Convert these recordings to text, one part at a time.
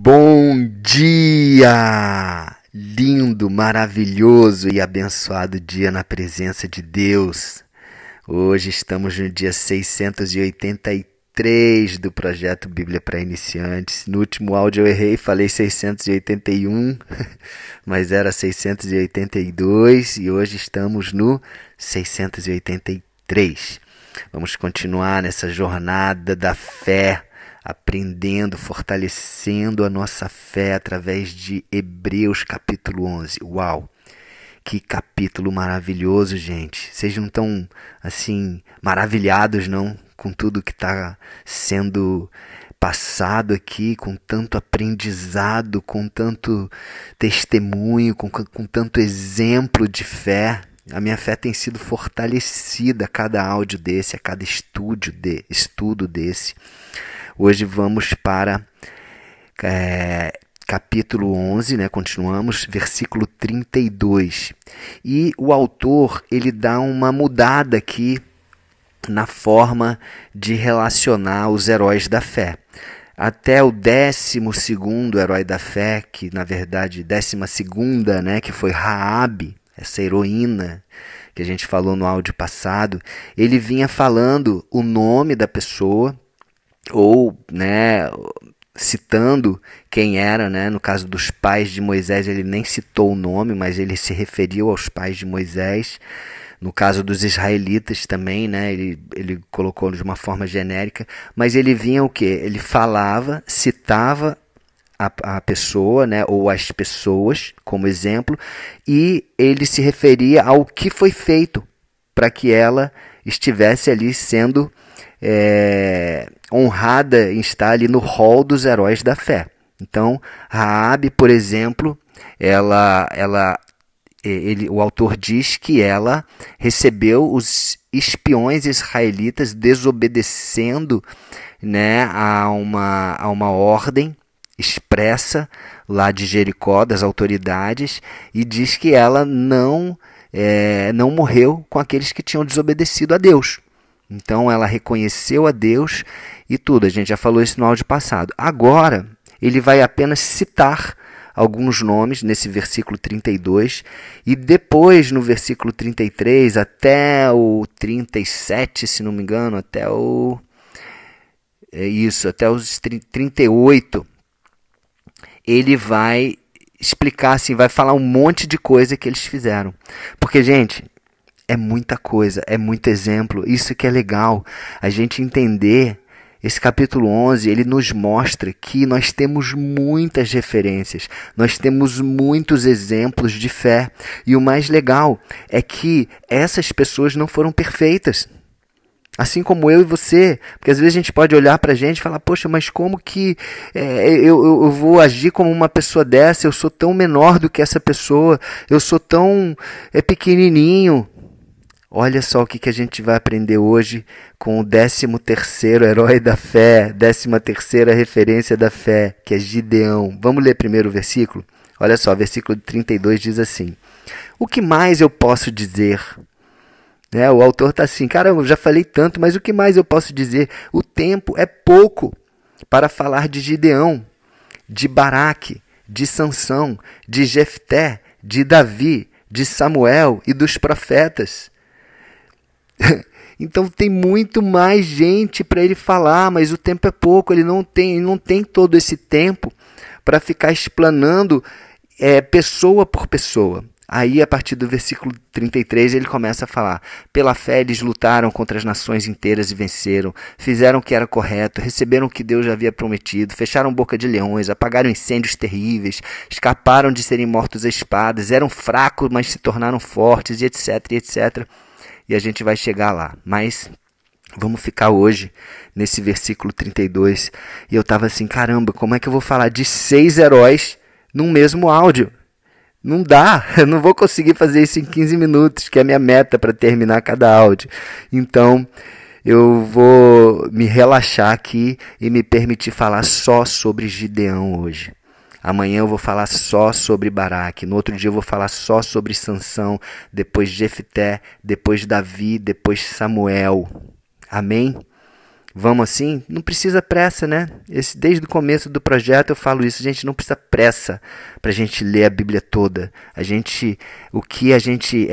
Bom dia! Lindo, maravilhoso e abençoado dia na presença de Deus. Hoje estamos no dia 683 do projeto Bíblia para Iniciantes. No último áudio eu errei, falei 681, mas era 682 e hoje estamos no 683. Vamos continuar nessa jornada da fé, aprendendo, fortalecendo a nossa fé através de Hebreus capítulo 11. Uau! Que capítulo maravilhoso, gente. Vocês não estão, assim, maravilhados, não? Com tudo que está sendo passado aqui, com tanto aprendizado, com tanto testemunho, com tanto exemplo de fé. A minha fé tem sido fortalecida a cada áudio desse, a cada estudo desse. Hoje vamos para capítulo 11, né? Continuamos, versículo 32. E o autor, ele dá uma mudada aqui na forma de relacionar os heróis da fé. Até o 12º herói da fé, que na verdade 12ª, né? Que foi Raabe, essa heroína que a gente falou no áudio passado, ele vinha falando o nome da pessoa, ou, né, citando quem era, né? No caso dos pais de Moisés, ele nem citou o nome, mas ele se referiu aos pais de Moisés. No caso dos israelitas também, né? Ele colocou de uma forma genérica, mas ele vinha o quê? Ele falava, citava a pessoa, né, ou as pessoas como exemplo, e ele se referia ao que foi feito para que ela estivesse ali sendo honrada em estar ali no rol dos heróis da fé. Então, Raabe, por exemplo, o autor diz que ela recebeu os espiões israelitas desobedecendo, né, a uma ordem expressa lá de Jericó, das autoridades, e diz que ela não morreu com aqueles que tinham desobedecido a Deus. Então ela reconheceu a Deus e tudo. A gente já falou isso no áudio passado. Agora, ele vai apenas citar alguns nomes nesse versículo 32 e depois no versículo 33 até o 37, se não me engano, até os 38, ele vai explicar assim, vai falar um monte de coisa que eles fizeram. Porque, gente, é muita coisa, é muito exemplo. Isso que é legal, a gente entender. Esse capítulo 11, ele nos mostra que nós temos muitas referências, nós temos muitos exemplos de fé. E o mais legal é que essas pessoas não foram perfeitas. Assim como eu e você, porque às vezes a gente pode olhar para a gente e falar, poxa, mas como que eu vou agir como uma pessoa dessa? Eu sou tão menor do que essa pessoa, eu sou tão pequenininho. Olha só o que a gente vai aprender hoje com o 13º herói da fé, 13ª referência da fé, que é Gideão. Vamos ler primeiro o versículo? Olha só, versículo 32 diz assim: o que mais eu posso dizer? O autor está assim, caramba, eu já falei tanto, mas o que mais eu posso dizer? O tempo é pouco para falar de Gideão, de Baraque, de Sansão, de Jefté, de Davi, de Samuel e dos profetas. Então tem muito mais gente para ele falar, mas o tempo é pouco, ele não tem todo esse tempo para ficar explanando pessoa por pessoa. Aí, a partir do versículo 33, ele começa a falar: pela fé eles lutaram contra as nações inteiras e venceram, fizeram o que era correto, receberam o que Deus já havia prometido, fecharam boca de leões, apagaram incêndios terríveis, escaparam de serem mortos a espadas, eram fracos, mas se tornaram fortes, e etc, e etc. E a gente vai chegar lá, mas vamos ficar hoje nesse versículo 32. E eu estava assim, caramba, como é que eu vou falar de 6 heróis num mesmo áudio? Não dá, eu não vou conseguir fazer isso em 15 minutos, que é a minha meta para terminar cada áudio. Então, eu vou me relaxar aqui e me permitir falar só sobre Gideão hoje. Amanhã eu vou falar só sobre Baraque, no outro dia eu vou falar só sobre Sansão, depois Jefté, depois Davi, depois Samuel. Amém? Vamos assim? Não precisa pressa, né? Desde o começo do projeto eu falo isso, gente, não precisa pressa para a gente ler a Bíblia toda. O que a gente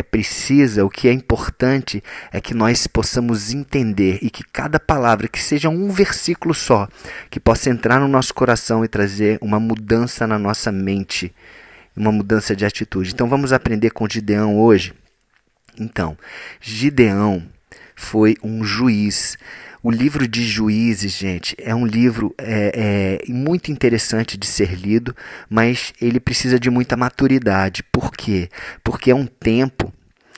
precisa, o que é importante é que nós possamos entender e que cada palavra, que seja um versículo só, que possa entrar no nosso coração e trazer uma mudança na nossa mente, uma mudança de atitude. Então vamos aprender com Gideão hoje. Então, Gideão foi um juiz. O livro de Juízes, gente, é um livro muito interessante de ser lido, mas ele precisa de muita maturidade. Por quê? Porque é um tempo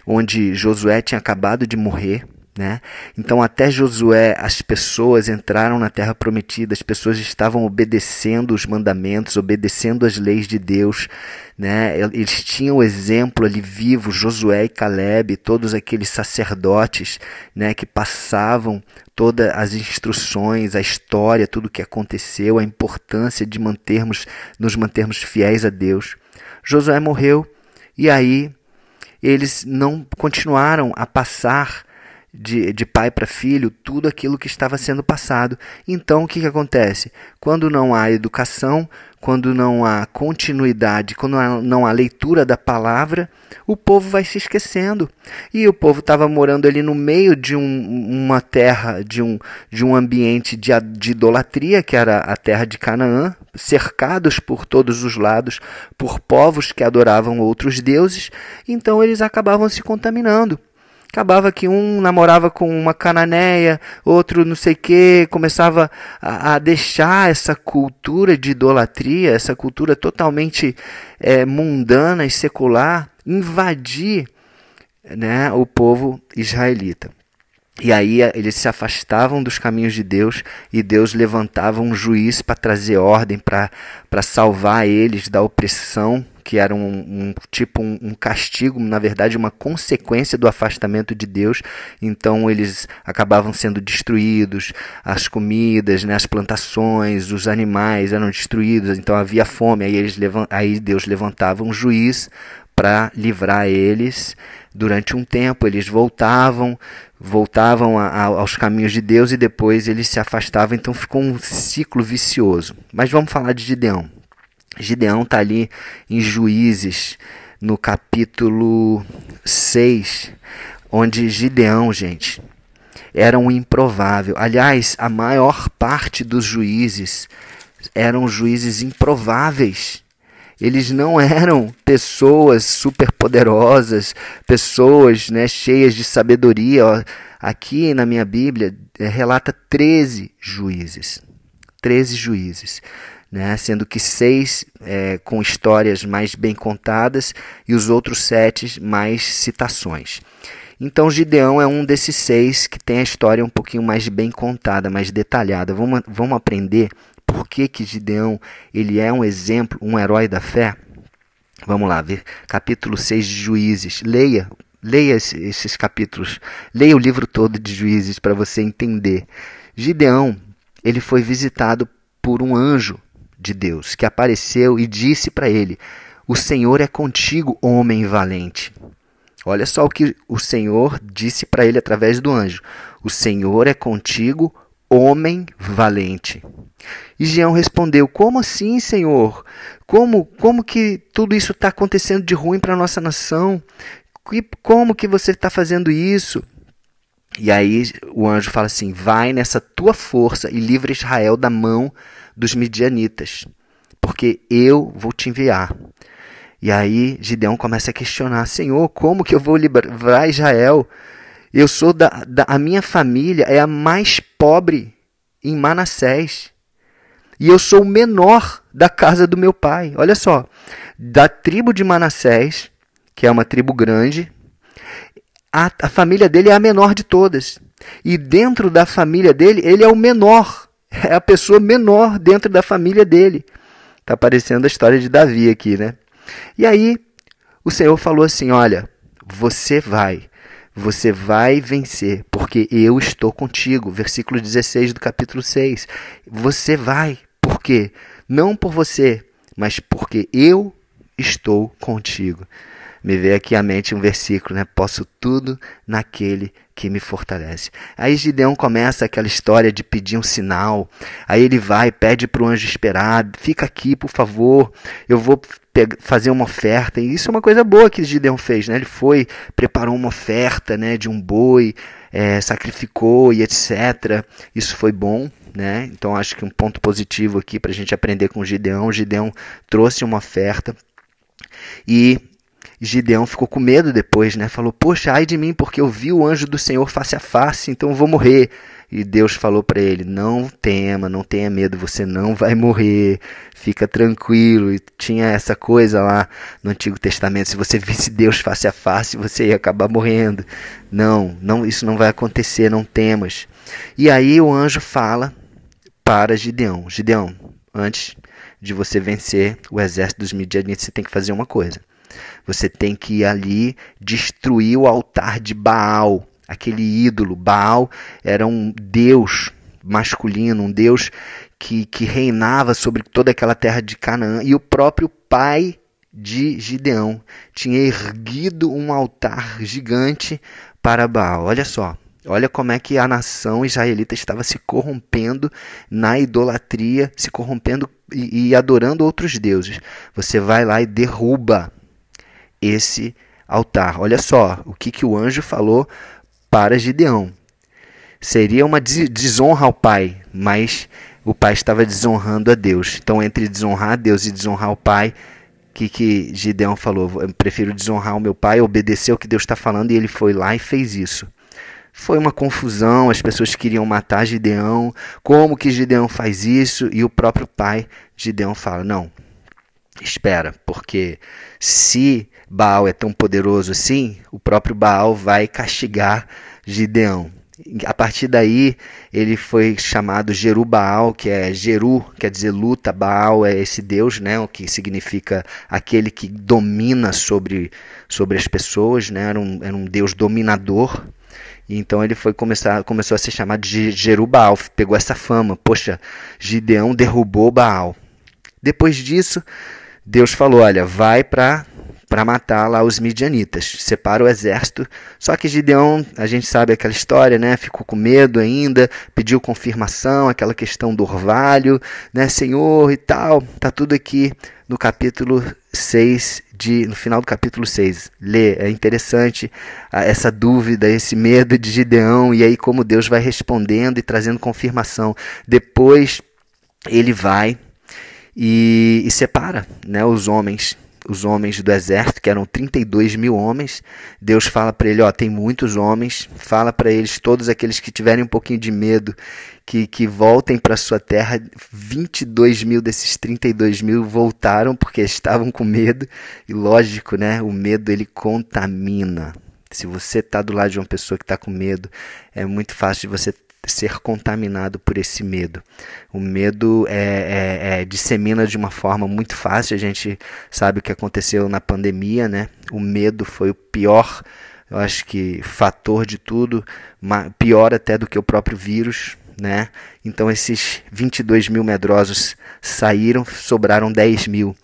onde Josué tinha acabado de morrer, né? Então até Josué as pessoas entraram na terra prometida, as pessoas estavam obedecendo os mandamentos, obedecendo as leis de Deus, né? Eles tinham o exemplo ali vivo, Josué e Calebe, todos aqueles sacerdotes, né, que passavam todas as instruções, a história, tudo o que aconteceu, a importância de nos mantermos fiéis a Deus. Josué morreu e aí eles não continuaram a passar de pai para filho tudo aquilo que estava sendo passado. Então o que acontece? Quando não há educação, quando não há continuidade, quando não há leitura da palavra, o povo vai se esquecendo. E o povo estava morando ali no meio de uma terra, de um ambiente de idolatria, que era a terra de Canaã, cercados por todos os lados por povos que adoravam outros deuses. Então eles acabavam se contaminando. Acabava que um namorava com uma cananeia, outro não sei o quê, começava a deixar essa cultura de idolatria, essa cultura totalmente mundana e secular, invadir, né, o povo israelita. E aí eles se afastavam dos caminhos de Deus e Deus levantava um juiz para trazer ordem, para salvar eles da opressão, que era um castigo, na verdade uma consequência do afastamento de Deus. Então eles acabavam sendo destruídos, as comidas, né, as plantações, os animais eram destruídos, então havia fome, aí Deus levantava um juiz para livrar eles. Durante um tempo eles voltavam aos caminhos de Deus e depois eles se afastavam, então ficou um ciclo vicioso. Mas vamos falar de Gideão. Gideão está ali em Juízes, no capítulo 6, onde Gideão, gente, era um improvável. Aliás, a maior parte dos juízes eram juízes improváveis. Eles não eram pessoas superpoderosas, pessoas, né, cheias de sabedoria. Ó, aqui na minha Bíblia relata 13 juízes. 13 juízes. Né, sendo que 6 com histórias mais bem contadas e os outros 7 mais citações. Então Gideão é um desses 6 que tem a história um pouquinho mais bem contada, mais detalhada. Vamos aprender por que Gideão ele é um exemplo, um herói da fé? Vamos lá, ver capítulo 6 de Juízes. Leia esses capítulos, leia o livro todo de Juízes para você entender. Gideão ele foi visitado por um anjo de Deus, que apareceu e disse para ele: o Senhor é contigo, homem valente. Olha só o que o Senhor disse para ele através do anjo: o Senhor é contigo, homem valente. E Gideão respondeu: como assim, Senhor? Como que tudo isso está acontecendo de ruim para a nossa nação? Como que você está fazendo isso? E aí o anjo fala assim: vai nessa tua força e livra Israel da mão dos midianitas, porque eu vou te enviar. E aí Gideão começa a questionar: Senhor, como que eu vou livrar Israel? Eu sou a minha família é a mais pobre em Manassés. E eu sou o menor da casa do meu pai. Olha só, da tribo de Manassés, que é uma tribo grande, a família dele é a menor de todas. E dentro da família dele, ele é o menor. É a pessoa menor dentro da família dele. Está parecendo a história de Davi aqui, né? E aí, o Senhor falou assim: olha, você vai vencer, porque eu estou contigo. Versículo 16 do capítulo 6. Você vai, por quê? Não por você, mas porque eu estou contigo. Me veio aqui à mente um versículo, né? Posso tudo naquele que me fortalece. Aí Gideão começa aquela história de pedir um sinal. Aí ele vai, pede para o anjo esperar. Fica aqui, por favor. Eu vou fazer uma oferta. E isso é uma coisa boa que Gideão fez, né? Ele foi, preparou uma oferta, né, de um boi, sacrificou e etc. Isso foi bom, né? Então acho que um ponto positivo aqui para a gente aprender com Gideão. Gideão trouxe uma oferta e Gideão ficou com medo depois, né? Falou, poxa, ai de mim, porque eu vi o anjo do Senhor face a face, então eu vou morrer. E Deus falou para ele, não tema, não tenha medo, você não vai morrer, fica tranquilo. E tinha essa coisa lá no Antigo Testamento, se você visse Deus face a face, você ia acabar morrendo. Não, isso não vai acontecer, não temas. E aí o anjo fala para Gideão, Gideão, antes de você vencer o exército dos midianitas, você tem que fazer uma coisa. Você tem que ir ali destruir o altar de Baal, aquele ídolo. Baal era um deus masculino, um deus que reinava sobre toda aquela terra de Canaã. E o próprio pai de Gideão tinha erguido um altar gigante para Baal. Olha só. Olha como é que a nação israelita estava se corrompendo na idolatria, se corrompendo e adorando outros deuses. Você vai lá e derruba esse altar. Olha só o que o anjo falou para Gideão. Seria uma desonra ao pai, mas o pai estava desonrando a Deus. Então, entre desonrar a Deus e desonrar o pai, que Gideão falou? Eu prefiro desonrar o meu pai, obedecer o que Deus está falando, e ele foi lá e fez isso. Foi uma confusão, as pessoas queriam matar Gideão. Como que Gideão faz isso? E o próprio pai Gideão fala, não, espera, porque se Baal é tão poderoso assim, o próprio Baal vai castigar Gideão. A partir daí, ele foi chamado Jerubaal, que é Jeru, quer dizer luta, Baal é esse Deus, né, o que significa aquele que domina sobre as pessoas, né, era um Deus dominador. E então ele começou a ser chamado de Jerubaal, pegou essa fama. Poxa, Gideão derrubou Baal. Depois disso, Deus falou, olha, vai para matar lá os midianitas, separa o exército. Só que Gideão, a gente sabe aquela história, né? Ficou com medo ainda, pediu confirmação, aquela questão do orvalho, né? Senhor e tal, tá tudo aqui no capítulo 6, no final do capítulo 6. Lê, é interessante essa dúvida, esse medo de Gideão, e aí como Deus vai respondendo e trazendo confirmação. Depois ele vai e separa, né, os homens do exército, que eram 32 mil homens. Deus fala para ele, ó, tem muitos homens, fala para eles, todos aqueles que tiverem um pouquinho de medo, que voltem para sua terra. 22 mil desses 32 mil voltaram porque estavam com medo. E lógico, né, o medo ele contamina. Se você está do lado de uma pessoa que está com medo, é muito fácil de você ser contaminado por esse medo. O medo dissemina de uma forma muito fácil. A gente sabe o que aconteceu na pandemia, né? O medo foi o pior, eu acho que, fator de tudo, pior até do que o próprio vírus, né? Então esses 22 mil medrosos saíram, sobraram 10 mil.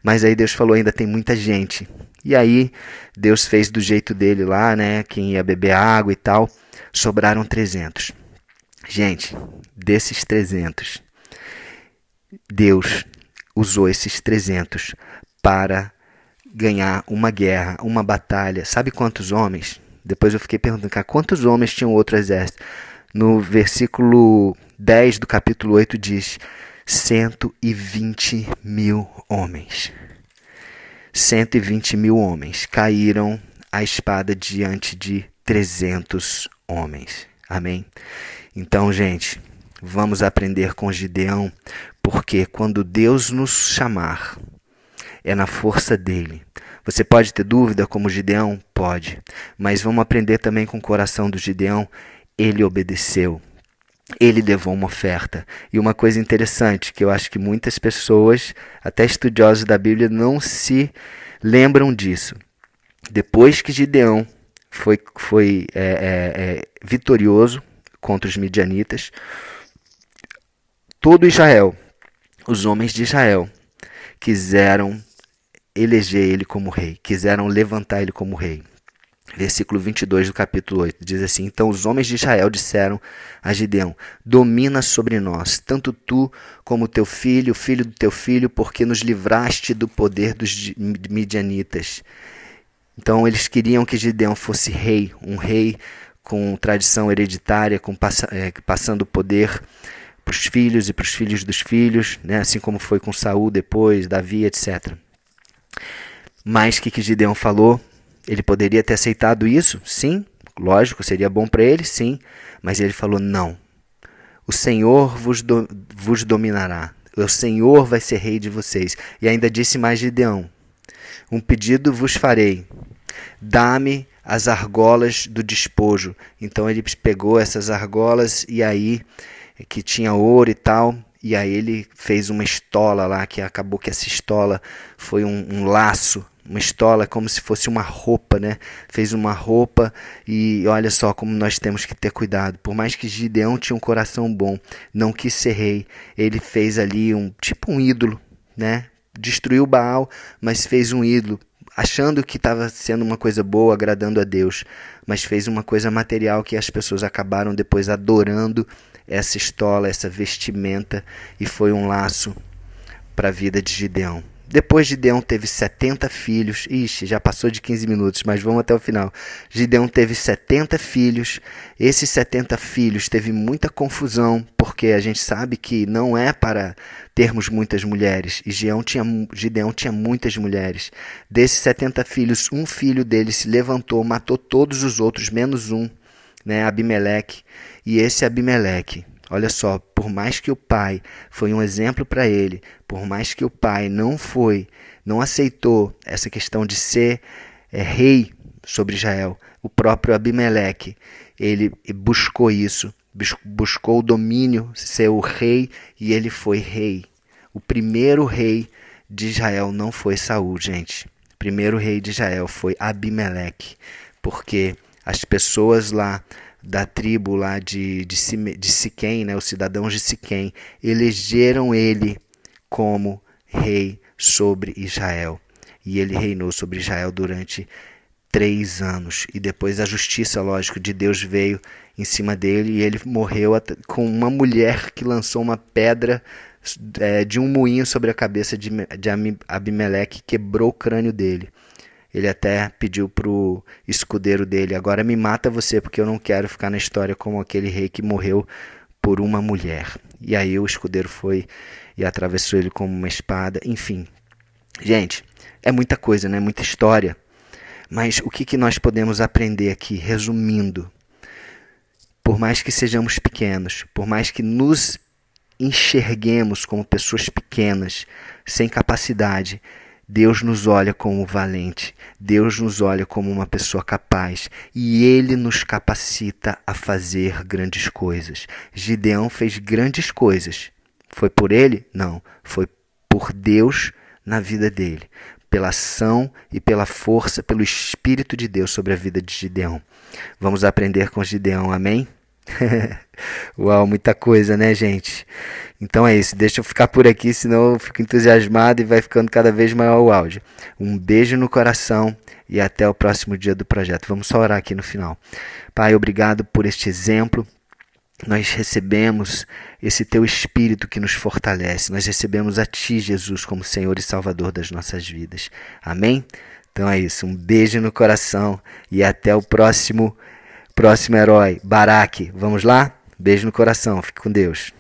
Mas aí Deus falou, ainda tem muita gente. E aí Deus fez do jeito dele lá, né? Quem ia beber água e tal, sobraram 300. Gente, desses 300, Deus usou esses 300 para ganhar uma guerra, uma batalha. Sabe quantos homens? Depois eu fiquei perguntando, cara, quantos homens tinham outro exército? No versículo 10 do capítulo 8 diz 120 mil homens. 120 mil homens caíram à espada diante de 300 homens. Amém? Então, gente, vamos aprender com Gideão, porque quando Deus nos chamar, é na força dele. Você pode ter dúvida como Gideão? Pode. Mas vamos aprender também com o coração do Gideão. Ele obedeceu. Ele levou uma oferta. E uma coisa interessante, que eu acho que muitas pessoas, até estudiosos da Bíblia, não se lembram disso. Depois que Gideão foi vitorioso contra os midianitas, todo Israel, os homens de Israel, quiseram eleger ele como rei, quiseram levantar ele como rei. Versículo 22 do capítulo 8, diz assim: Então os homens de Israel disseram a Gideão: Domina sobre nós, tanto tu como teu filho, o filho do teu filho, porque nos livraste do poder dos midianitas. Então eles queriam que Gideão fosse rei, um rei com tradição hereditária, passando o poder para os filhos e para os filhos dos filhos, né? Assim como foi com Saul depois, Davi, etc. Mas o que Gideão falou? Ele poderia ter aceitado isso? Sim, lógico, seria bom para ele, sim. Mas ele falou, não. O Senhor vos dominará. O Senhor vai ser rei de vocês. E ainda disse mais Gideão: Um pedido vos farei. Dá-me as argolas do despojo. Então ele pegou essas argolas e aí, que tinha ouro e tal, e aí ele fez uma estola lá, que acabou que essa estola foi um laço. Uma estola como se fosse uma roupa, né? Fez uma roupa e olha só como nós temos que ter cuidado. Por mais que Gideão tinha um coração bom, não quis ser rei, ele fez ali tipo um ídolo, né? Destruiu Baal, mas fez um ídolo, achando que estava sendo uma coisa boa, agradando a Deus, mas fez uma coisa material que as pessoas acabaram depois adorando essa estola, essa vestimenta, e foi um laço para a vida de Gideão. Depois Gideão teve 70 filhos. Ixi, já passou de 15 minutos, mas vamos até o final. Gideão teve 70 filhos. Esses 70 filhos teve muita confusão, porque a gente sabe que não é para termos muitas mulheres. E Gideão tinha muitas mulheres. Desses 70 filhos, um filho dele se levantou, matou todos os outros, menos um, né, Abimeleque. E esse Abimeleque, olha só, por mais que o pai foi um exemplo para ele, por mais que o pai não aceitou essa questão de ser rei sobre Israel, o próprio Abimeleque, ele buscou isso, buscou o domínio, ser o rei, e ele foi rei. O primeiro rei de Israel não foi Saul, gente. O primeiro rei de Israel foi Abimeleque, porque as pessoas lá da tribo lá de Siquém, né, os cidadãos de Siquém, elegeram ele como rei sobre Israel. E ele reinou sobre Israel durante 3 anos. E depois a justiça, lógico, de Deus veio em cima dele, e ele morreu com uma mulher que lançou uma pedra de um moinho sobre a cabeça de Abimeleque, quebrou o crânio dele. Ele até pediu para o escudeiro dele: agora me mata você, porque eu não quero ficar na história como aquele rei que morreu por uma mulher. E aí o escudeiro foi e atravessou ele como uma espada. Enfim, gente, é muita coisa, né? Muita história. Mas o que nós podemos aprender aqui, resumindo? Por mais que sejamos pequenos, por mais que nos enxerguemos como pessoas pequenas, sem capacidade, Deus nos olha como valente, Deus nos olha como uma pessoa capaz, e Ele nos capacita a fazer grandes coisas. Gideão fez grandes coisas. Foi por ele? Não. Foi por Deus na vida dele, pela ação e pela força, pelo Espírito de Deus sobre a vida de Gideão. Vamos aprender com Gideão, amém? Uau, muita coisa, né, gente? Então é isso, deixa eu ficar por aqui, senão eu fico entusiasmado e vai ficando cada vez maior o áudio. Um beijo no coração e até o próximo dia do projeto. Vamos só orar aqui no final. Pai, obrigado por este exemplo. Nós recebemos esse Teu Espírito que nos fortalece. Nós recebemos a Ti, Jesus, como Senhor e Salvador das nossas vidas. Amém? Então é isso, um beijo no coração e até o próximo herói, Baraque. Vamos lá? Beijo no coração, fique com Deus.